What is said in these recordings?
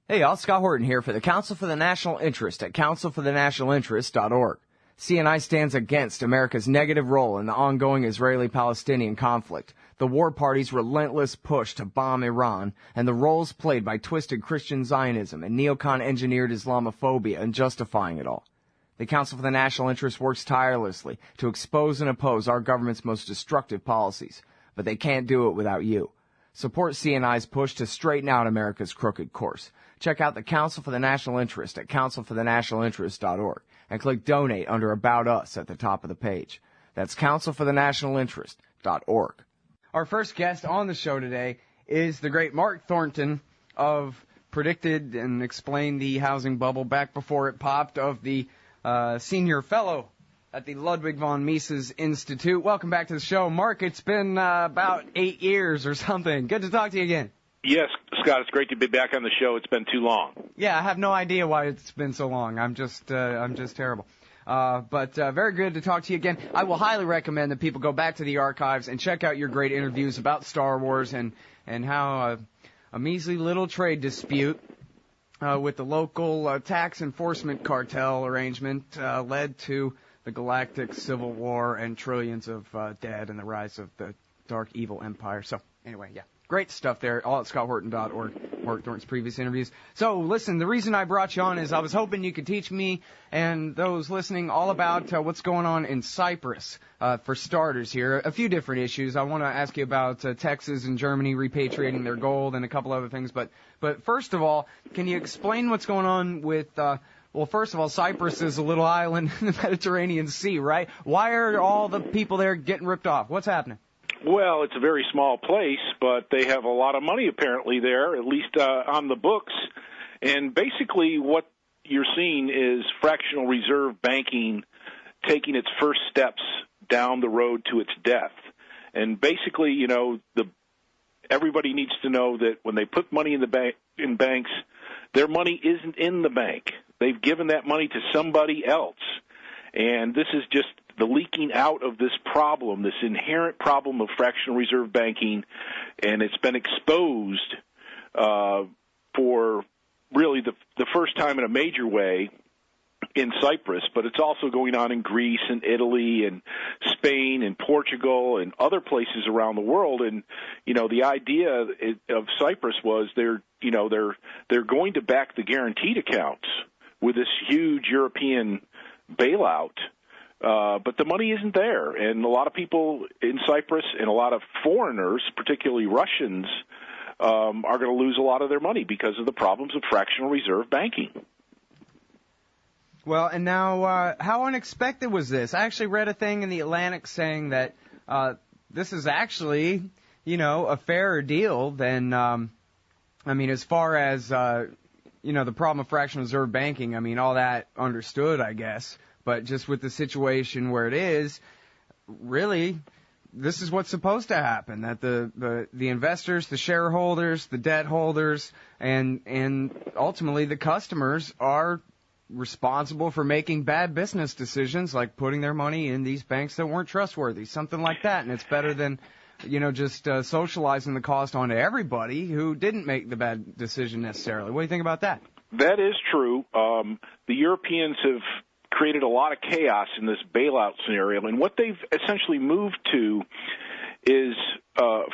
Hey y'all, Scott Horton here for the Council for the National Interest at councilforthenationalinterest.org. CNI stands against America's negative role in the ongoing Israeli-Palestinian conflict, the war party's relentless push to bomb Iran, and the roles played by twisted Christian Zionism and neocon-engineered Islamophobia in justifying it all. The Council for the National Interest works tirelessly to expose and oppose our government's most destructive policies, but they can't do it without you. Support CNI's push to straighten out America's crooked course. Check out the Council for the National Interest at councilforthenationalinterest.org and click Donate under About Us at the top of the page. That's councilforthenationalinterest.org. Our first guest on the show today is the great Mark Thornton of predicted and explained the housing bubble back before it popped, of the senior fellow at the Ludwig von Mises Institute. Welcome back to the show. Mark, it's been about 8 years or something. Good to talk to you again. Yes, Scott, it's great to be back on the show. It's been too long. Yeah, I have no idea why it's been so long. I'm just terrible. But very good to talk to you again. I will highly recommend that people go back to the archives and check out your great interviews about Star Wars and how a measly little trade dispute with the local tax enforcement cartel arrangement led to the galactic civil war and trillions of dead and the rise of the dark evil empire. So anyway, yeah. Great stuff there, all at scotthorton.org, Mark Thornton's previous interviews. So, listen, the reason I brought you on is I was hoping you could teach me and those listening all about what's going on in Cyprus, for starters here. A few different issues. I want to ask you about Texas and Germany repatriating their gold and a couple other things. But first of all, can you explain what's going on with... Well, first of all, Cyprus is a little island in the Mediterranean Sea, right? Why are all the people there getting ripped off? What's happening? Well, it's a very small place, but they have a lot of money apparently there, at least on the books. And basically what you're seeing is fractional reserve banking taking its first steps down the road to its death. And basically, you know, everybody needs to know that when they put money in banks, their money isn't in the bank. They've given that money to somebody else. And this is just the leaking out of this problem, this inherent problem of fractional reserve banking, and it's been exposed for really the first time in a major way in Cyprus, but it's also going on in Greece and Italy and Spain and Portugal and other places around the world. And, you know, the idea of Cyprus was they're going to back the guaranteed accounts with this huge European bailout. But the money isn't there, and a lot of people in Cyprus and a lot of foreigners, particularly Russians, are going to lose a lot of their money because of the problems of fractional reserve banking. Well, and now, how unexpected was this? I actually read a thing in the Atlantic saying that this is actually, you know, a fairer deal than, as far as, the problem of fractional reserve banking, all that understood, I guess. But just with the situation where it is, really, this is what's supposed to happen, that the investors, the shareholders, the debt holders, and ultimately the customers are responsible for making bad business decisions, like putting their money in these banks that weren't trustworthy, something like that. And it's better than, just socializing the cost onto everybody who didn't make the bad decision necessarily. What do you think about that? That is true. The Europeans have created a lot of chaos in this bailout scenario, and what they've essentially moved to is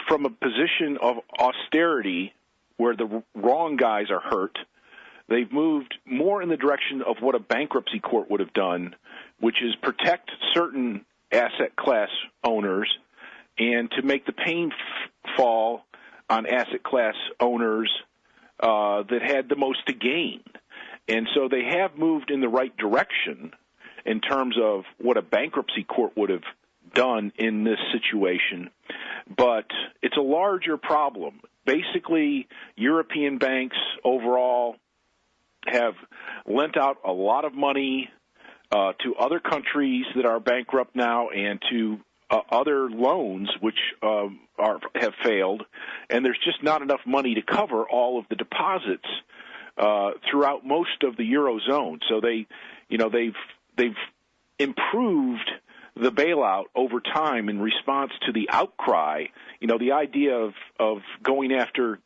from a position of austerity where the wrong guys are hurt. They've moved more in the direction of what a bankruptcy court would have done, which is protect certain asset class owners and to make the pain fall on asset class owners that had the most to gain. And so they have moved in the right direction in terms of what a bankruptcy court would have done in this situation. But it's a larger problem. Basically, European banks overall have lent out a lot of money to other countries that are bankrupt now and to other loans which have failed, and there's just not enough money to cover all of the deposits throughout most of the Eurozone. So they've improved the bailout over time in response to the outcry. The idea of going after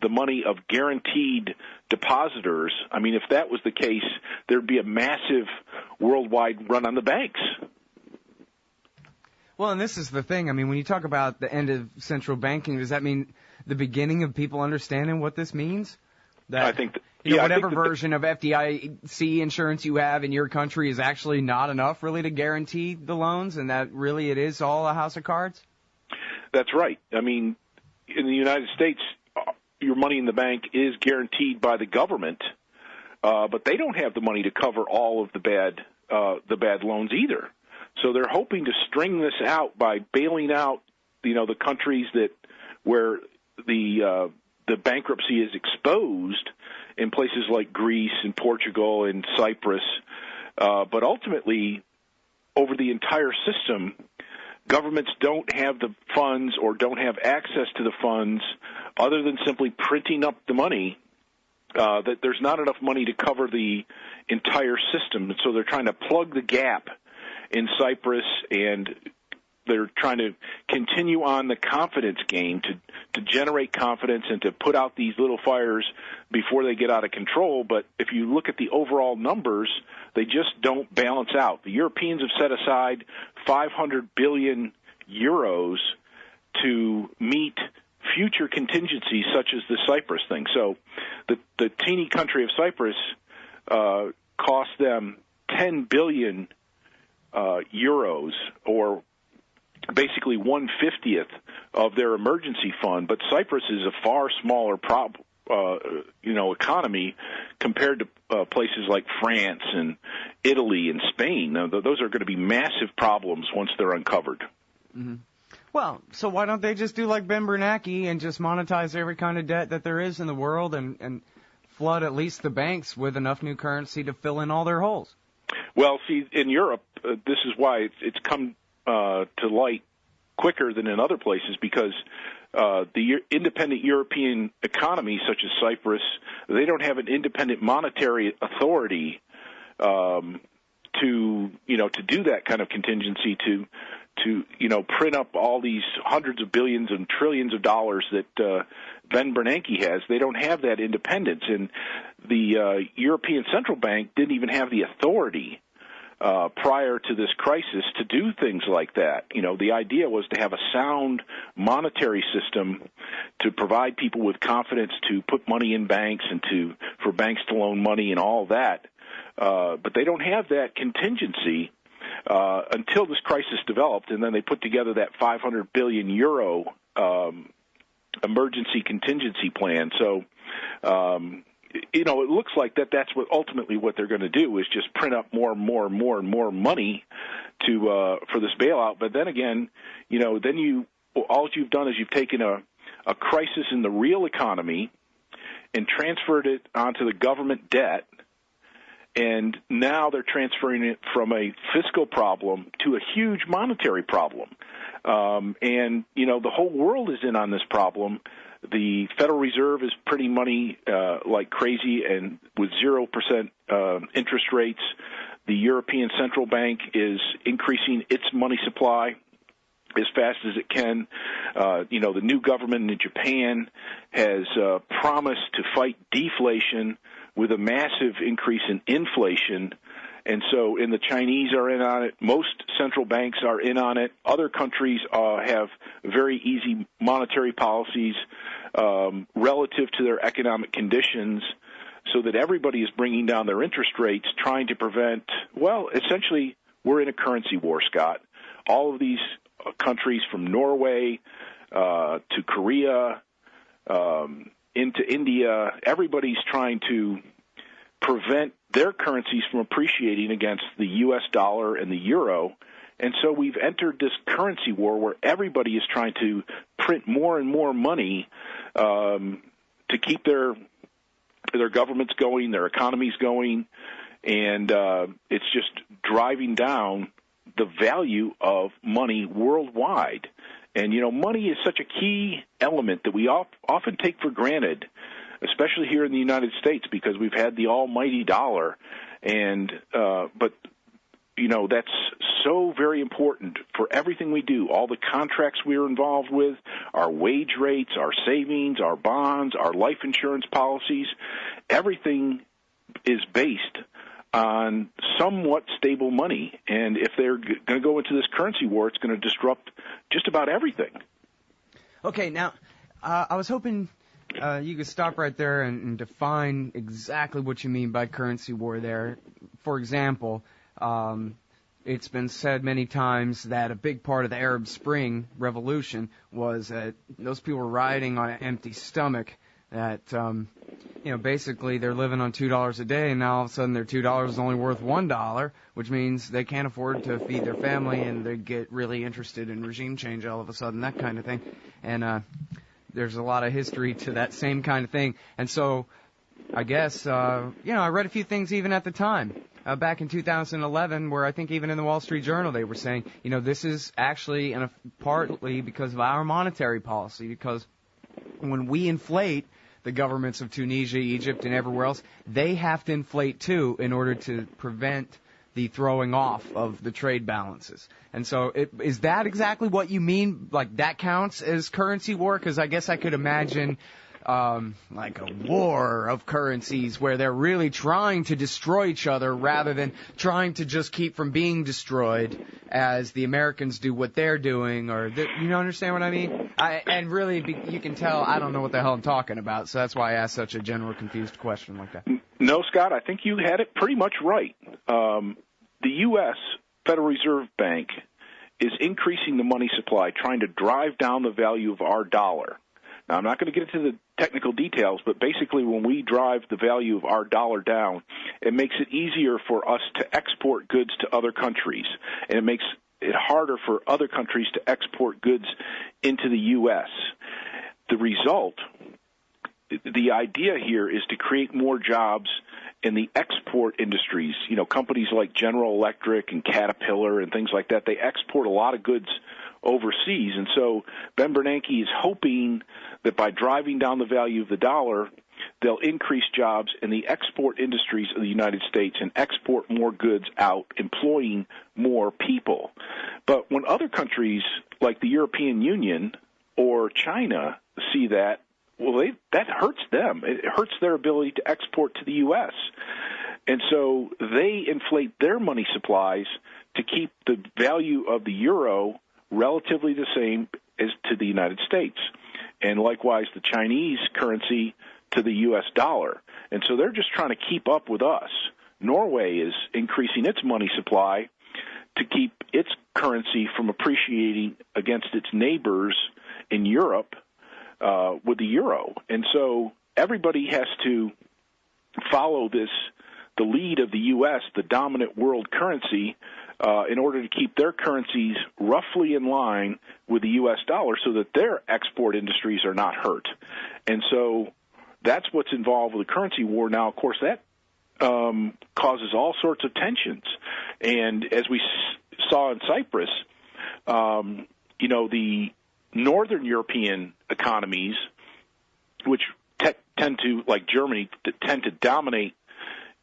the money of guaranteed depositors. I mean, if that was the case, there'd be a massive worldwide run on the banks. Well, and this is the thing. I mean, when you talk about the end of central banking, does that mean the beginning of people understanding what this means? That, I think whatever version of FDIC insurance you have in your country is actually not enough really to guarantee the loans, and that really it is all a house of cards? That's right. I mean, in the United States, your money in the bank is guaranteed by the government, but they don't have the money to cover all of the bad loans either. So they're hoping to string this out by bailing out, the countries where the bankruptcy is exposed in places like Greece and Portugal and Cyprus. But ultimately, over the entire system, governments don't have the funds or don't have access to the funds other than simply printing up the money, that there's not enough money to cover the entire system. And so they're trying to plug the gap in Cyprus, and they're trying to continue on the confidence game to generate confidence and to put out these little fires before they get out of control. But if you look at the overall numbers, they just don't balance out. The Europeans have set aside 500 billion euros to meet future contingencies such as the Cyprus thing. So the teeny country of Cyprus cost them 10 billion euros, or basically 1/50th of their emergency fund. But Cyprus is a far smaller economy compared to places like France and Italy and Spain. Now, those are going to be massive problems once they're uncovered. Mm-hmm. Well, so why don't they just do like Ben Bernanke and just monetize every kind of debt that there is in the world and flood at least the banks with enough new currency to fill in all their holes? Well, see, in Europe, this is why it's come to light quicker than in other places, because the independent European economies, such as Cyprus, they don't have an independent monetary authority to do that kind of contingency, to print up all these hundreds of billions and trillions of dollars that Ben Bernanke has. They don't have that independence, and the European Central Bank didn't even have the authority prior to this crisis to do things like that. The idea was to have a sound monetary system to provide people with confidence to put money in banks and for banks to loan money and all that. But they don't have that contingency until this crisis developed, and then they put together that 500 billion euro emergency contingency plan. So, it looks like that's ultimately what they're going to do, is just print up more and more and more and more money for this bailout. But then again, all you've done is you've taken a crisis in the real economy and transferred it onto the government debt, and now they're transferring it from a fiscal problem to a huge monetary problem. And the whole world is in on this problem. The Federal Reserve is printing money like crazy and with 0% interest rates. The European Central Bank is increasing its money supply as fast as it can. The new government in Japan has promised to fight deflation with a massive increase in inflation. And the Chinese are in on it. Most central banks are in on it. Other countries have very easy monetary policies relative to their economic conditions, so that everybody is bringing down their interest rates, trying to prevent, essentially, we're in a currency war, Scott. All of these countries, from Norway to Korea, into India, everybody's trying to prevent their currencies from appreciating against the U.S. dollar and the euro. And so we've entered this currency war where everybody is trying to print more and more money to keep their governments going, their economies going, and it's just driving down the value of money worldwide. And, money is such a key element that we often take for granted, especially here in the United States, because we've had the almighty dollar. And but that's so very important for everything we do, all the contracts we're involved with, our wage rates, our savings, our bonds, our life insurance policies. Everything is based on somewhat stable money. And if they're going to go into this currency war, it's going to disrupt just about everything. Okay, now, I was hoping you could stop right there and define exactly what you mean by currency war there. For example, it's been said many times that a big part of the Arab Spring revolution was that those people were rioting on an empty stomach, that, basically they're living on $2 a day, and now all of a sudden their $2 is only worth $1, which means they can't afford to feed their family, and they get really interested in regime change all of a sudden, that kind of thing. And there's a lot of history to that same kind of thing. And so I guess, I read a few things even at the time. Back in 2011, where I think even in the Wall Street Journal they were saying, this is actually partly because of our monetary policy, because when we inflate the governments of Tunisia, Egypt, and everywhere else, they have to inflate too in order to prevent the throwing off of the trade balances. And so is that exactly what you mean? Like that counts as currency war? Because I guess I could imagine like a war of currencies where they're really trying to destroy each other rather than trying to just keep from being destroyed as the Americans do what they're doing. Or you understand what I mean? And really, you can tell I don't know what the hell I'm talking about, so that's why I asked such a general, confused question like that. No, Scott, I think you had it pretty much right. The U.S. Federal Reserve Bank is increasing the money supply, trying to drive down the value of our dollar. Now, I'm not going to get into the technical details, but basically when we drive the value of our dollar down, it makes it easier for us to export goods to other countries, and it makes it harder for other countries to export goods into the U.S. The result, the idea here is to create more jobs in the export industries. Companies like General Electric and Caterpillar and things like that, they export a lot of goods overseas. And so Ben Bernanke is hoping that by driving down the value of the dollar, they'll increase jobs in the export industries of the United States and export more goods out, employing more people. But when other countries like the European Union or China see that, well, that hurts them. It hurts their ability to export to the U.S. And so they inflate their money supplies to keep the value of the euro relatively the same as to the United States, and likewise the Chinese currency to the U.S. dollar. And so they're just trying to keep up with us. Norway is increasing its money supply to keep its currency from appreciating against its neighbors in Europe with the euro. And so everybody has to follow the lead of the U.S., the dominant world currency, in order to keep their currencies roughly in line with the U.S. dollar so that their export industries are not hurt. And so that's what's involved with the currency war. Now, of course, that causes all sorts of tensions. And as we saw in Cyprus, the northern European economies, which tend to, like Germany, tend to dominate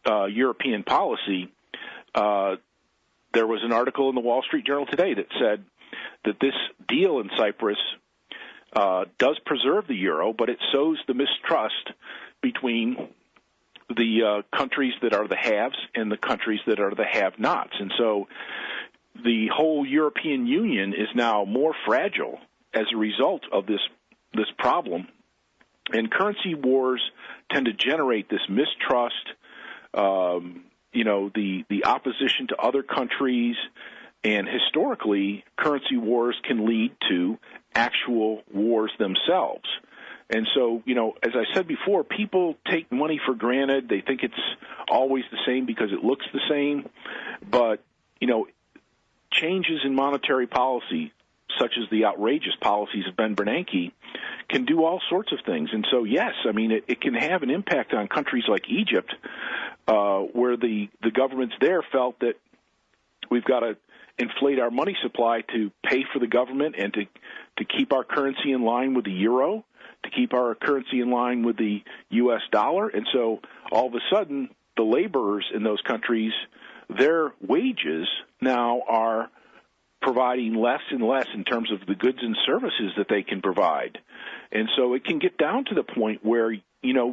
European policy, there was an article in the Wall Street Journal today that said that this deal in Cyprus does preserve the euro, but it sows the mistrust between the countries that are the haves and the countries that are the have-nots. And so the whole European Union is now more fragile as a result of this problem. And currency wars tend to generate this mistrust, the opposition to other countries, and historically, currency wars can lead to actual wars themselves. And so, as I said before, people take money for granted. They think it's always the same because it looks the same. But, changes in monetary policy, such as the outrageous policies of Ben Bernanke, can do all sorts of things. And so, yes, it can have an impact on countries like Egypt, where the governments there felt that we've got to inflate our money supply to pay for the government and to keep our currency in line with the euro, to keep our currency in line with the U.S. dollar. And so all of a sudden, the laborers in those countries, their wages now are providing less and less in terms of the goods and services that they can provide. And so it can get down to the point where,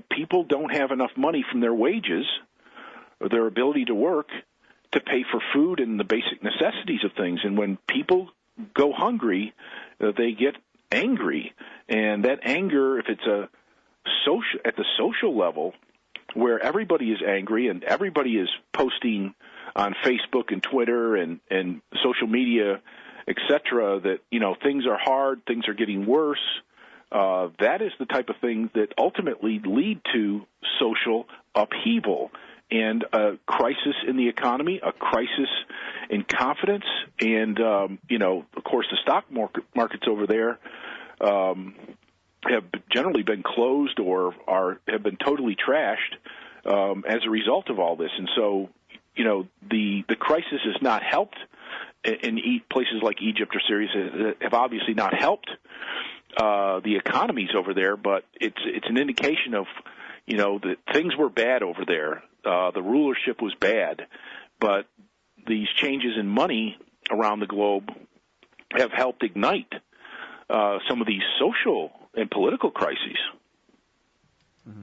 people don't have enough money from their wages or their ability to work to pay for food and the basic necessities of things. And when people go hungry, they get angry. And that anger, if it's at the social level, where everybody is angry and everybody is posting on Facebook and Twitter and social media, etc., that, things are hard, things are getting worse, that is the type of thing that ultimately lead to social upheaval and a crisis in the economy, a crisis in confidence, and, of course, the stock markets over there have generally been closed or have been totally trashed as a result of all this. And so, the crisis has not helped in places like Egypt or Syria, have obviously not helped the economies over there, but it's an indication of, that things were bad over there. The rulership was bad, but these changes in money around the globe have helped ignite some of these social and political crises. Mm-hmm.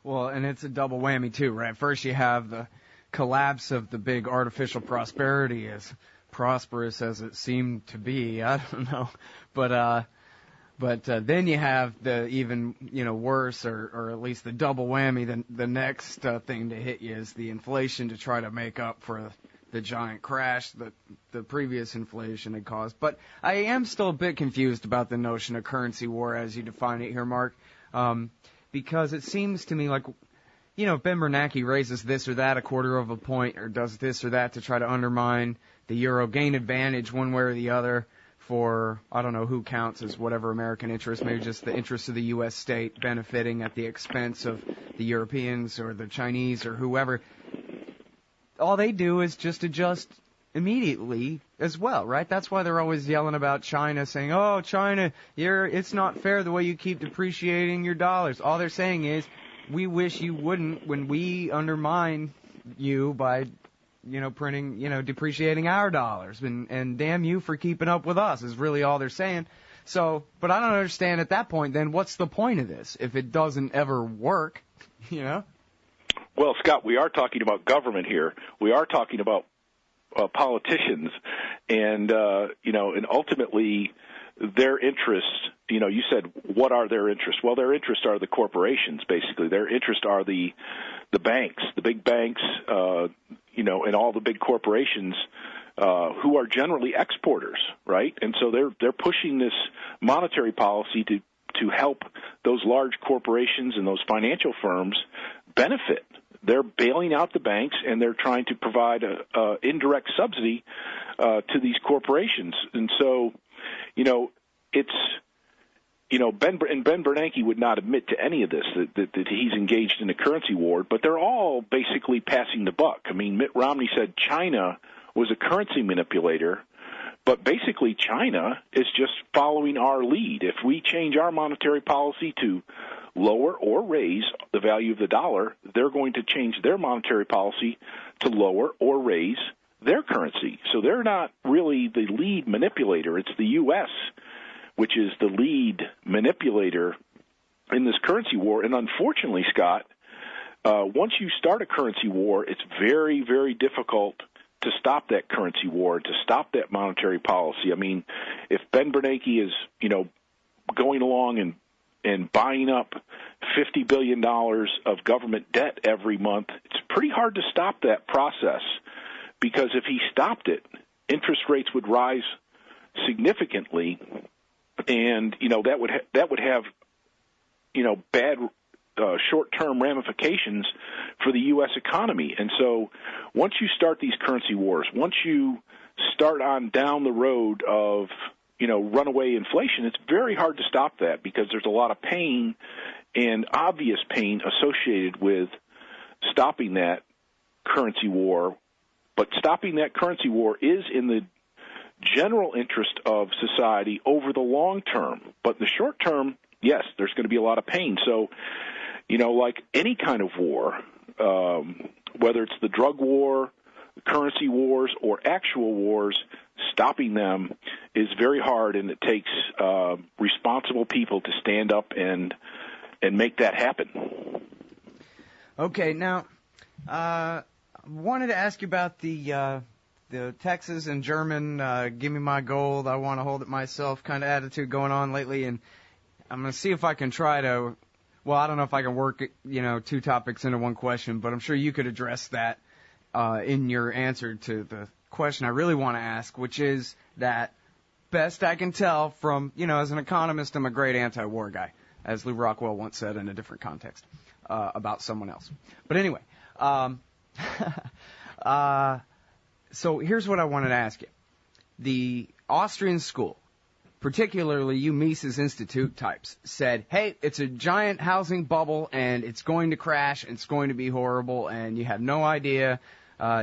Well, and it's a double whammy too, right? First you have the collapse of the big artificial prosperity, as prosperous as it seemed to be. I don't know, but then you have the even worse, or at least the double whammy. The next thing to hit you is the inflation to try to make up for the giant crash that the previous inflation had caused. But I am still a bit confused about the notion of currency war as you define it here, Mark, because it seems to me like, Ben Bernanke raises this or that a quarter of a point or does this or that to try to undermine the euro, gain advantage one way or the other for, I don't know who counts as whatever American interest, maybe just the interest of the U.S. state benefiting at the expense of the Europeans or the Chinese or whoever. All they do is just adjust immediately as well, right? That's why they're always yelling about China, saying, "Oh, China, it's not fair the way you keep depreciating your dollars." All they're saying is, we wish you wouldn't when we undermine you by, printing, depreciating our dollars, and damn you for keeping up with us is really all they're saying. So, but I don't understand at that point, then what's the point of this if it doesn't ever work, Well, Scott, we are talking about government here. We are talking about politicians, and and ultimately their interests. You said, what are their interests? Well, their interests are the corporations, basically. Their interests are the banks, the big banks, and all the big corporations who are generally exporters, right? And so they're pushing this monetary policy to help those large corporations and those financial firms benefit. They're bailing out the banks, and they're trying to provide a indirect subsidy to these corporations. And so, it's, Ben Bernanke would not admit to any of this, that he's engaged in a currency war, but they're all basically passing the buck. I mean, Mitt Romney said China was a currency manipulator, but basically China is just following our lead. If we change our monetary policy to lower or raise the value of the dollar, they're going to change their monetary policy to lower or raise their currency. So they're not really the lead manipulator. It's the U.S., which is the lead manipulator in this currency war. And unfortunately, Scott, once you start a currency war, it's very, very difficult to stop that currency war, to stop that monetary policy. I mean, if Ben Bernanke is, going along and buying up $50 billion of government debt every month, it's pretty hard to stop that process, because if he stopped it, interest rates would rise significantly, and that would have bad short-term ramifications for the U.S. economy. And so once you start these currency wars, once you start on down the road of runaway inflation, it's very hard to stop that, because there's a lot of pain and obvious pain associated with stopping that currency war. But stopping that currency war is in the general interest of society over the long term. But in the short term, yes, there's going to be a lot of pain. So, like any kind of war, whether it's the drug war, the currency wars, or actual wars, stopping them is very hard, and it takes responsible people to stand up and make that happen. Okay, now, wanted to ask you about the Texas and German, give me my gold, I want to hold it myself kind of attitude going on lately, and I'm going to see if I can try to, well, I don't know if I can work, two topics into one question, but I'm sure you could address that in your answer to the question I really want to ask, which is that, best I can tell from, as an economist, I'm a great anti-war guy, as Lou Rockwell once said in a different context about someone else. But anyway, so here's what I wanted to ask you. The Austrian school, particularly you Mises Institute types, said, hey, it's a giant housing bubble, and it's going to crash, and it's going to be horrible, and you have no idea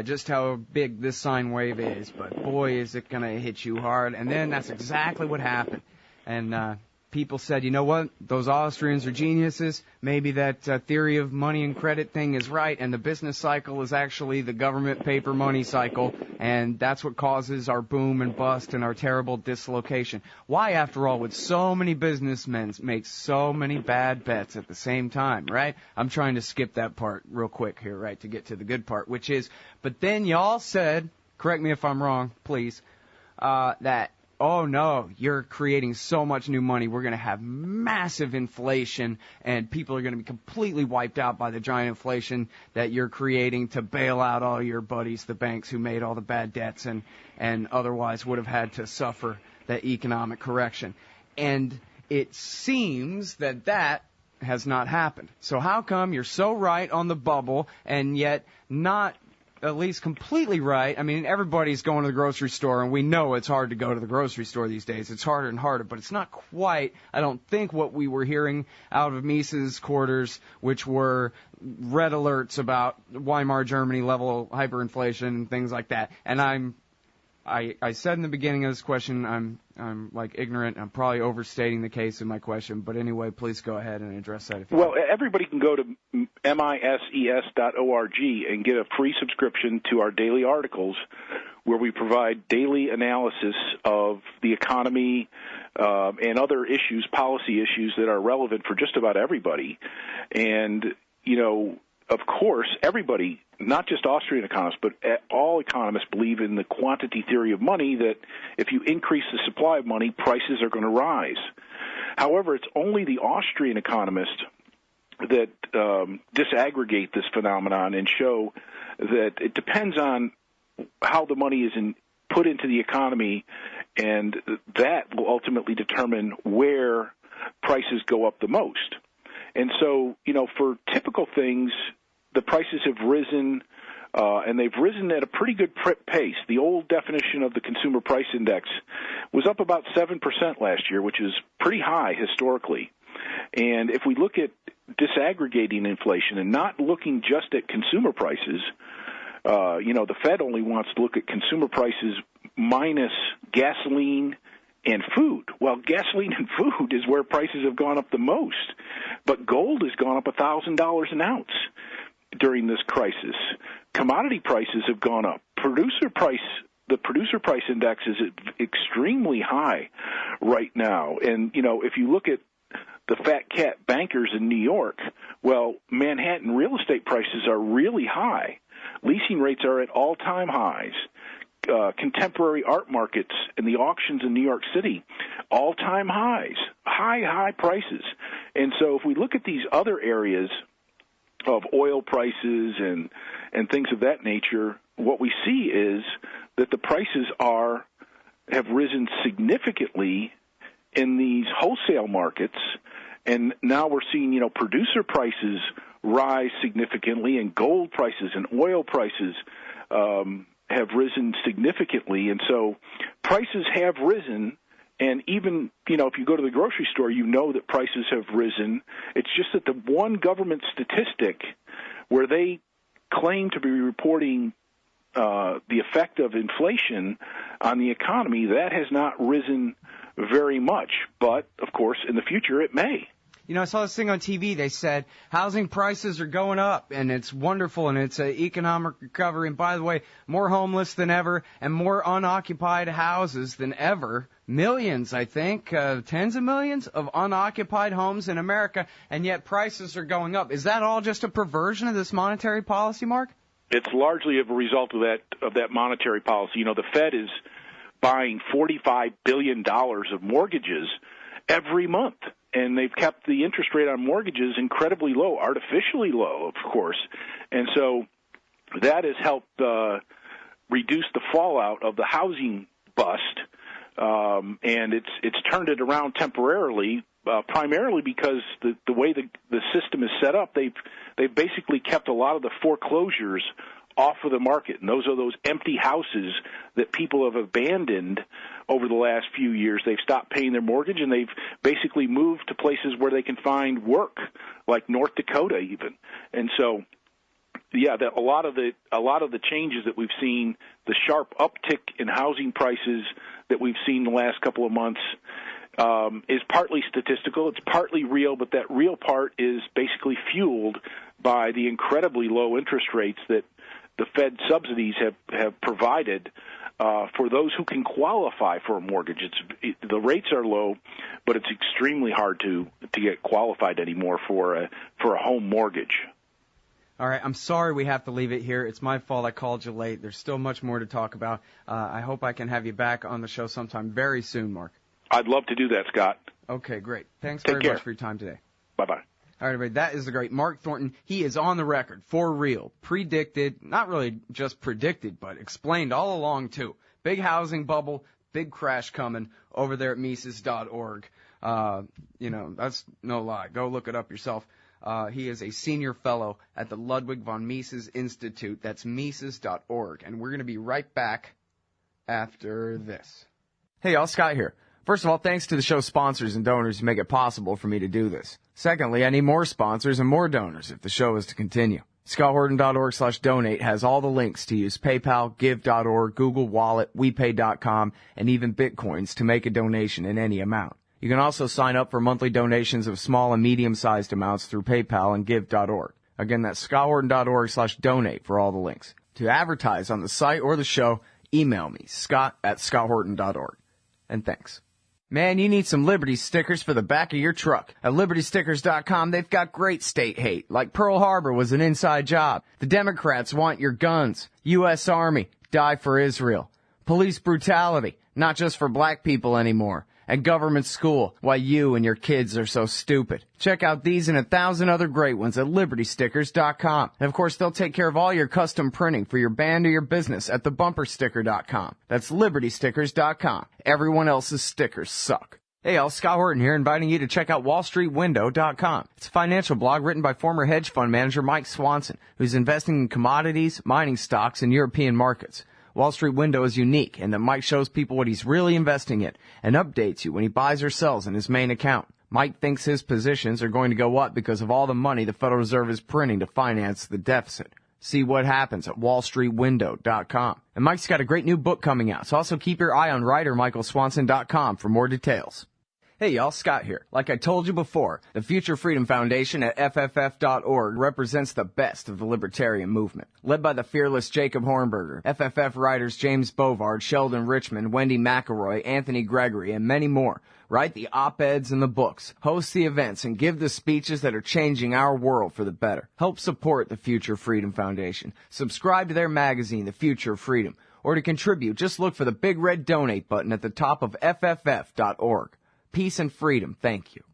just how big this sine wave is, but boy, is it going to hit you hard. And then that's exactly what happened. And people said, you know what, those Austrians are geniuses. Maybe that theory of money and credit thing is right, and the business cycle is actually the government paper money cycle, and that's what causes our boom and bust and our terrible dislocation. Why, after all, would so many businessmen make so many bad bets at the same time, right? I'm trying to skip that part real quick here, right, to get to the good part, which is, but then y'all said, correct me if I'm wrong, please, that oh, no, you're creating so much new money. We're going to have massive inflation, and people are going to be completely wiped out by the giant inflation that you're creating to bail out all your buddies, the banks who made all the bad debts and otherwise would have had to suffer that economic correction. And it seems that has not happened. So how come you're so right on the bubble and yet not at least completely right? I mean, everybody's going to the grocery store, and we know it's hard to go to the grocery store these days. It's harder and harder, but it's not quite, I don't think, what we were hearing out of Mises quarters, which were red alerts about Weimar Germany level hyperinflation and things like that. And I said in the beginning of this question, I'm like ignorant. I'm probably overstating the case in my question, but anyway, please go ahead and address that. If you Well, everybody can go to mises.org and get a free subscription to our daily articles, where we provide daily analysis of the economy and other issues, policy issues that are relevant for just about everybody. And of course, everybody, not just Austrian economists, but all economists believe in the quantity theory of money, that if you increase the supply of money, prices are going to rise. However, it's only the Austrian economists that disaggregate this phenomenon and show that it depends on how the money is put into the economy, and that will ultimately determine where prices go up the most. And so, for typical things, the prices have risen, and they've risen at a pretty good pace. The old definition of the consumer price index was up about 7% last year, which is pretty high historically. And if we look at disaggregating inflation and not looking just at consumer prices, the Fed only wants to look at consumer prices minus gasoline and food. Well, gasoline and food is where prices have gone up the most, but gold has gone up $1,000 an ounce during this crisis. Commodity prices have gone up. The producer price index is extremely high right now. And, if you look at the fat cat bankers in New York, well, Manhattan real estate prices are really high. Leasing rates are at all-time highs. Contemporary art markets and the auctions in New York City, all-time highs, high prices. And so if we look at these other areas of oil prices and things of that nature, what we see is that the prices have risen significantly in these wholesale markets, and now we're seeing, producer prices rise significantly, and gold prices and oil prices have risen significantly. And so prices have risen, and even, if you go to the grocery store, that prices have risen. It's just that the one government statistic where they claim to be reporting the effect of inflation on the economy, that has not risen very much. But, of course, in the future it may. I saw this thing on TV. They said housing prices are going up, and it's wonderful, and it's an economic recovery. And by the way, more homeless than ever, and more unoccupied houses than ever. Millions, I think, tens of millions of unoccupied homes in America, and yet prices are going up. Is that all just a perversion of this monetary policy, Mark? It's largely a result of that monetary policy. The Fed is buying $45 billion of mortgages every month, and they've kept the interest rate on mortgages incredibly low, artificially low, of course. And so that has helped reduce the fallout of the housing bust, and it's turned it around temporarily, primarily because the way the system is set up, they've basically kept a lot of the foreclosures off of the market, and those are those empty houses that people have abandoned over the last few years. They've stopped paying their mortgage, and they've basically moved to places where they can find work, like North Dakota even. And so, yeah, a lot of the changes that we've seen, the sharp uptick in housing prices that we've seen the last couple of months, is partly statistical. It's partly real, but that real part is basically fueled by the incredibly low interest rates that the Fed subsidies have provided for those who can qualify for a mortgage. The rates are low, but it's extremely hard to get qualified anymore for a home mortgage. All right, I'm sorry we have to leave it here. It's my fault I called you late. There's still much more to talk about. I hope I can have you back on the show sometime very soon, Mark. I'd love to do that, Scott. Okay, great. Thanks Take very care. much for your time today. Bye-bye. All right, everybody, that is the great Mark Thornton. He is on the record, for real, predicted, not really just predicted, but explained all along, too. Big housing bubble, big crash coming over there at Mises.org. That's no lie. Go look it up yourself. He is a senior fellow at the Ludwig von Mises Institute. That's Mises.org. And we're going to be right back after this. Hey, y'all, Scott here. First of all, thanks to the show's sponsors and donors who make it possible for me to do this. Secondly, I need more sponsors and more donors if the show is to continue. ScottHorton.org/donate has all the links to use PayPal, Give.org, Google Wallet, WePay.com, and even Bitcoins to make a donation in any amount. You can also sign up for monthly donations of small and medium-sized amounts through PayPal and Give.org. Again, that's ScottHorton.org/donate for all the links. To advertise on the site or the show, email me, Scott@ScottHorton.org. And thanks. Man, you need some Liberty stickers for the back of your truck. At LibertyStickers.com, they've got great state hate, like Pearl Harbor was an inside job. The Democrats want your guns. U.S. Army, die for Israel. Police brutality, not just for black people anymore. And government school, why you and your kids are so stupid. Check out these and 1,000 other great ones at LibertyStickers.com. And of course, they'll take care of all your custom printing for your band or your business at TheBumperSticker.com. That's LibertyStickers.com. Everyone else's stickers suck. Hey, y'all, Scott Horton here, inviting you to check out WallStreetWindow.com. It's a financial blog written by former hedge fund manager Mike Swanson, who's investing in commodities, mining stocks, and European markets. Wall Street Window is unique in that Mike shows people what he's really investing in and updates you when he buys or sells in his main account. Mike thinks his positions are going to go up because of all the money the Federal Reserve is printing to finance the deficit. See what happens at WallStreetWindow.com. And Mike's got a great new book coming out, so also keep your eye on writerMichaelSwanson.com for more details. Hey y'all, Scott here. Like I told you before, the Future Freedom Foundation at FFF.org represents the best of the libertarian movement. Led by the fearless Jacob Hornberger, FFF writers James Bovard, Sheldon Richman, Wendy McElroy, Anthony Gregory, and many more write the op-eds and the books, host the events, and give the speeches that are changing our world for the better. Help support the Future Freedom Foundation. Subscribe to their magazine, The Future of Freedom. Or to contribute, just look for the big red donate button at the top of FFF.org. Peace and freedom. Thank you.